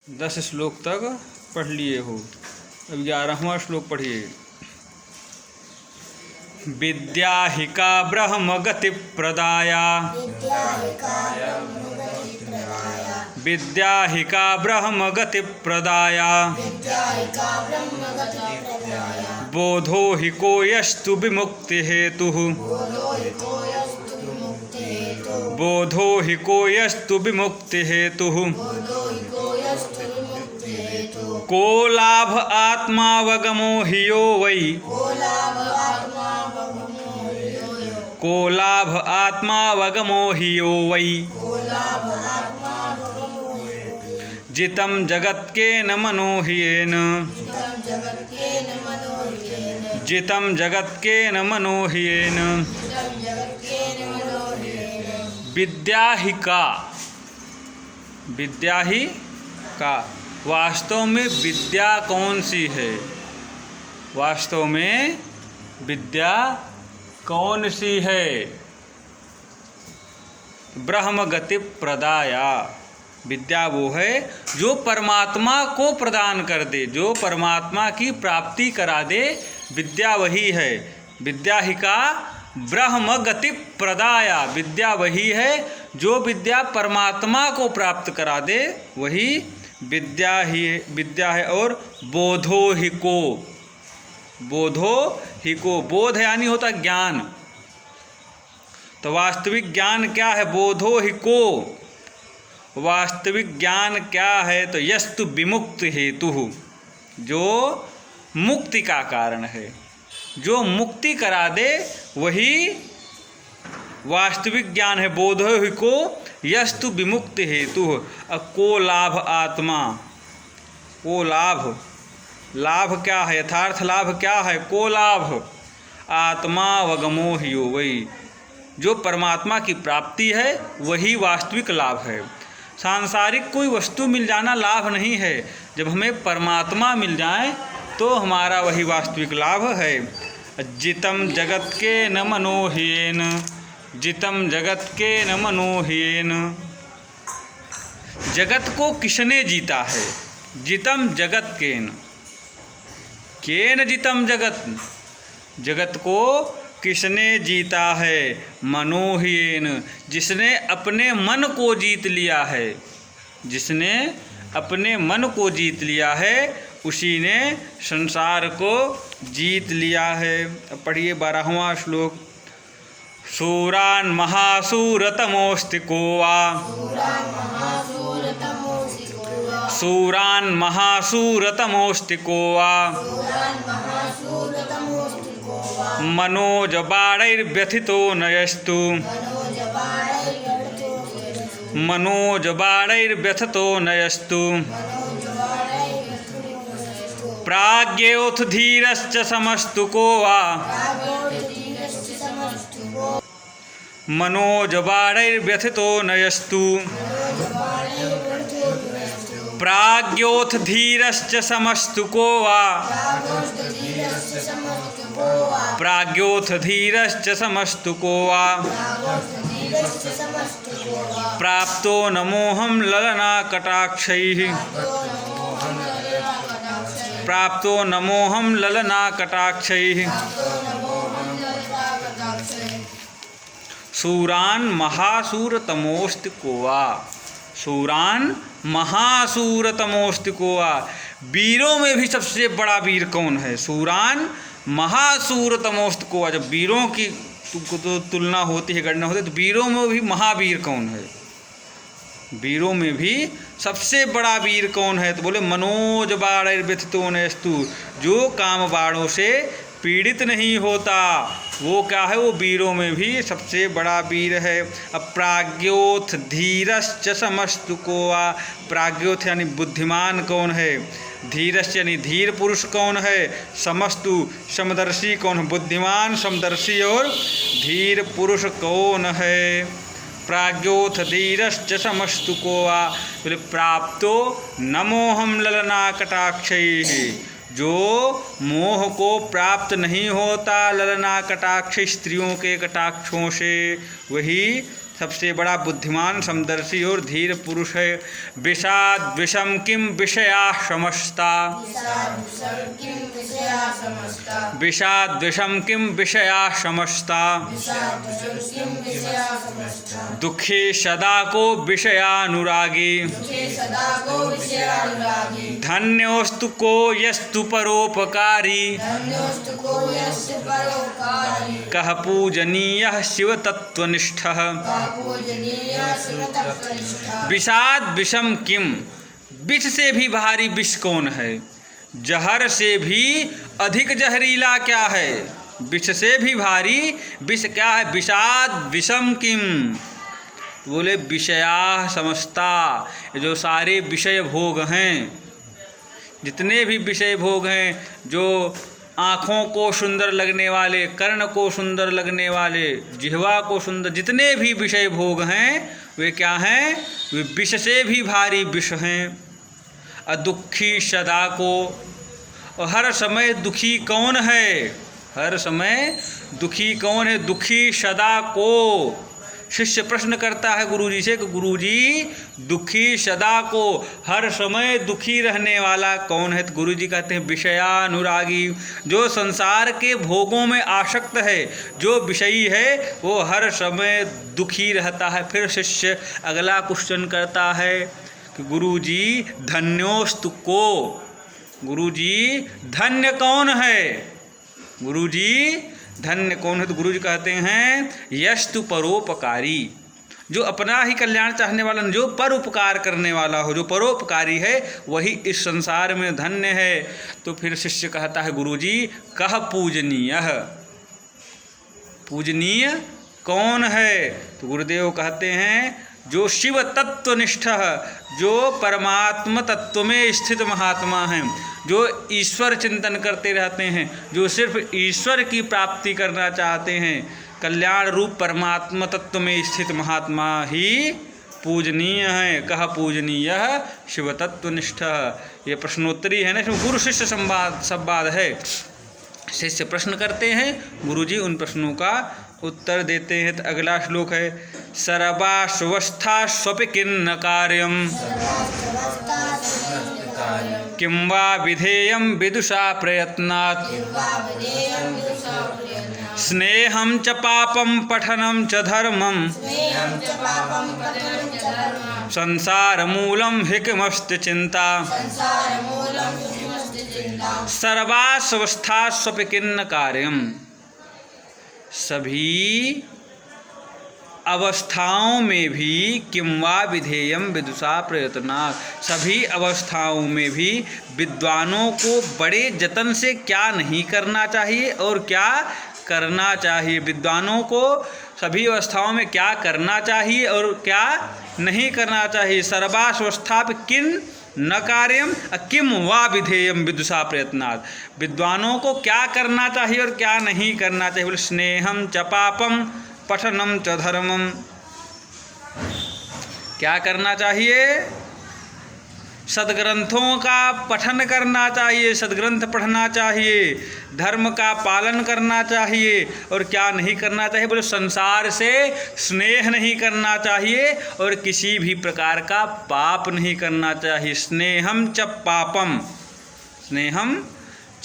10 श्लोक तक पढ़ लिए हो। अब 11वां श्लोक पढ़िए। विद्या हि का ब्रह्म गति प्रदाया, विद्या हि का ब्रह्म गति प्रदाया, बोधो हि को यस्तु विमुक्ति हेतु, बोधो हि को यस्तु विमुक्ति हेतु, को लाभ आत्मावगमो हि यो वै, को लाभ आत्मावगमो हि यो वै, जितं जगत्केन मनो ह्येन, जितं जगत्केन मनो ह्येन। विद्या ही का, विद्या ही का, वास्तव में विद्या कौन सी है? वास्तव में विद्या कौन सी है? ब्रह्म गति प्रदाया, विद्या वो है जो परमात्मा को प्रदान कर दे, जो परमात्मा की प्राप्ति करा दे, विद्या वही है। विद्या ही का ब्रह्म गति प्रदाया, विद्या वही है जो विद्या परमात्मा को प्राप्त करा दे, वही विद्या ही विद्या है। और बोधो ही को, बोधो ही को, बोध यानी होता ज्ञान। तो वास्तविक ज्ञान क्या है? बोधो ही को, वास्तविक ज्ञान क्या है? तो यस्तु विमुक्त हेतु, जो मुक्ति का कारण है, जो मुक्ति करा दे, वही वास्तविक ज्ञान है। बोधो ही को यस्तु विमुक्त हेतु। को लाभ आत्मा, को लाभ, लाभ क्या है? यथार्थ लाभ क्या है? को लाभ आत्मा वगमो ह्यो वै, जो परमात्मा की प्राप्ति है वही वास्तविक लाभ है। सांसारिक कोई वस्तु मिल जाना लाभ नहीं है, जब हमें परमात्मा मिल जाए तो हमारा वही वास्तविक लाभ है। जितं जगत के न मनो ह्येन, जितं जगत के न मनो ह्येन। जगत को किसने जीता है? जितं जगत केन, केन जितं जगत, जगत को किसने जीता है? मनो ह्येन, जिसने अपने मन को जीत लिया है, जिसने अपने मन को जीत लिया है, उसी ने संसार को जीत लिया है। अब पढ़िए 12वां श्लोक। सूरान महासूरतमोस्ति को वा, सूरान महासूरतमोस्ति को वा, मनोज बाणैर्व्यथितो नयस्तु, मनोज बाणैर्व्यथितो नयस्तु, प्राज्ञोऽथ धीरश्च समस्तु को वा, मनोज बाणैर्व्यथितो नयस्तु, प्राज्ञोऽथ धीरश्च समस्तु को वा, प्राज्ञोऽथ धीरश्च समस्तु को वा, प्राप्तो न मोहं ललना कटाक्षैः, प्राप्तो न मोहं ललना कटाक्षैः। सूरान महासूरतमोस्ति को वा, सूरान महासूरतमोस्ति को वा। वीरों में भी सबसे बड़ा वीर कौन है? सूरान महासूरतमोस्ति को वा। जब वीरों की तो तुलना होती है, गणना होती है, तो वीरों में भी महावीर कौन है? वीरों में भी सबसे बड़ा वीर कौन है? तो बोले मनोज बाणैर्व्यथितो नयस्तु, जो काम बाणों से पीड़ित नहीं होता, वो क्या है? वो वीरों में भी सबसे बड़ा वीर है। अब प्राज्ञोथ धीरश्च समस्तु को वा, प्राज्ञोथ यानी बुद्धिमान कौन है? धीरश्च यानी धीर पुरुष कौन है? समस्तु समदर्शी कौन है? बुद्धिमान, समदर्शी और धीर पुरुष कौन है? प्राज्ञोथ धीरश्च समस्तु को वा, बोले प्राप्तो न मोहं ललना कटाक्षैः, जो मोह को प्राप्त नहीं होता ललना कटाक्ष स्त्रियों के कटाक्षों से, वही सबसे बड़ा बुद्धिमान, समदर्शी और धीर पुरुष है। विषाद विषम किम विषया समस्ता, विषाद विषम किम विषया समस्ता, दुखे सदा को विषयानुरागी, धन्योस्तु को यस्तु परोपकारी, कह पूजनीयः शिव तत्वनिष्ठः। विषाद विषम किम, विष से भी भारी विष कौन है, जहर से भी अधिक जहरीला क्या है, विष से भी भारी विष क्या है। विषाद विषम किम, बोले विषया समस्ता, जो सारे विषय भोग हैं, जितने भी विषय भोग हैं, जो आँखों को सुंदर लगने वाले, कर्ण को सुंदर लगने वाले, जिह्वा को सुंदर, जितने भी विषय भोग हैं वे क्या हैं, वे विष से भी भारी विष हैं। अदुखी सदा को, और हर समय दुखी कौन है, हर समय दुखी कौन है, दुखी सदा को। शिष्य प्रश्न करता है गुरुजी से कि गुरुजी दुखी सदा को, हर समय दुखी रहने वाला कौन है। तो गुरुजी कहते हैं विषयानुरागी, जो संसार के भोगों में आसक्त है, जो विषयी है, वो हर समय दुखी रहता है। फिर शिष्य अगला क्वेश्चन करता है कि गुरुजी धन्योस्तु को, गुरुजी धन्य कौन है, गुरुजी धन्य कौन है। तो गुरुजी कहते हैं यस्तु परोपकारी, जो अपना ही कल्याण चाहने वाला, जो परोपकार करने वाला हो, जो परोपकारी है, वही इस संसार में धन्य है। तो फिर शिष्य कहता है गुरुजी कह पूजनीयः, पूजनीय कौन है। तो गुरुदेव कहते हैं जो शिव तत्वनिष्ठ, जो परमात्मा तत्व में स्थित महात्मा हैं, जो ईश्वर चिंतन करते रहते हैं, जो सिर्फ ईश्वर की प्राप्ति करना चाहते हैं, कल्याण रूप परमात्मा तत्व में स्थित महात्मा ही पूजनीय हैं। कह पूजनीयः शिव तत्वनिष्ठ, ये प्रश्नोत्तरी है ना, इसमें गुरु शिष्य संवाद है। शिष्य प्रश्न करते हैं, गुरुजी उन प्रश्नों का उत्तर देते हैं। तो अगला श्लोक है सर्वास्वस्था स्वपि किन्न कार्यम, किं वा विधेयं विदुषा प्रयत्नात्, स्नेहं च पापं पठनं च धर्मं, संसारमूलं हि किमस्ति चिंता। सर्वास्वस्था स्वपि किन्न कार्यम, सभी अवस्थाओं में भी, किं वा विधेयम विदुषा प्रयत्नात्, सभी अवस्थाओं में भी विद्वानों को बड़े जतन से क्या नहीं करना चाहिए और क्या करना चाहिए। विद्वानों को सभी अवस्थाओं में क्या करना चाहिए और क्या नहीं करना चाहिए। सर्वास्वस्था किन न कार्यम किम वा विधेयम विदुषा प्रयत्नात्, विद्वानों को क्या करना चाहिए और क्या नहीं करना चाहिए। बोले स्नेहम च पापम पठनम च धर्मम, क्या करना चाहिए, सद्ग्रंथों का पठन करना चाहिए, सद्ग्रंथ पढ़ना चाहिए, धर्म का पालन करना चाहिए, और क्या नहीं करना चाहिए। बोले संसार से स्नेह नहीं करना चाहिए और किसी भी प्रकार का पाप नहीं करना चाहिए। स्नेहम च पापम, स्नेहम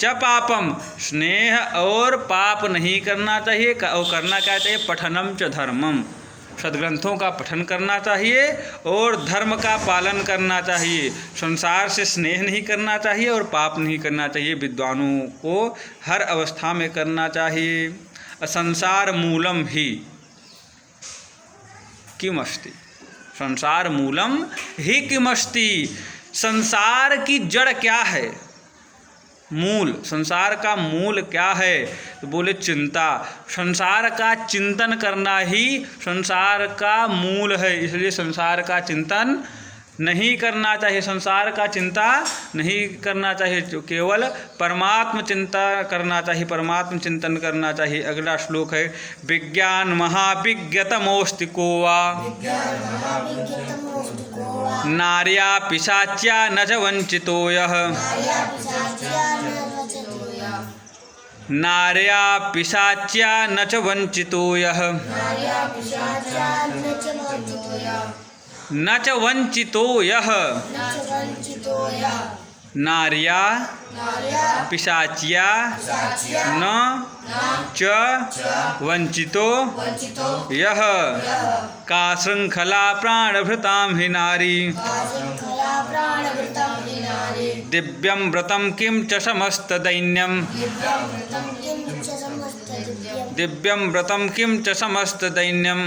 च पापम, स्नेह और पाप नहीं करना चाहिए। और करना क्या चाहिए, पठनम च धर्मम, सद्ग्रंथों का पठन करना चाहिए और धर्म का पालन करना चाहिए। संसार से स्नेह नहीं करना चाहिए और पाप नहीं करना चाहिए। विद्वानों को हर अवस्था में करना चाहिए। संसार मूलम ही किमस्ति, संसार मूलम ही किमस्ति, संसार की जड़ क्या है, मूल, संसार का मूल क्या है। तो बोले चिंता, संसार का चिंतन करना ही संसार का मूल है, इसलिए संसार का चिंतन नहीं करना चाहिए, संसार का चिंता नहीं करना चाहिए, जो केवल परमात्म चिंता करना चाहिए, परमात्म चिंतन करना चाहिए। अगला श्लोक है विज्ञान महाविज्ञतमोस्ति को वा, नार्या पिशाच्या न च वंचितो यः, नार्या पिशाच्या न च वंचितो यः न च वंचितो यः नार्या पिशाच्या न च वंचितो यः का शृंखला प्राणभृतां हि नारी दिव्यं व्रतं किं च समस्तदैन्यम् दिव्यं व्रतं किं च समस्तदैन्यम्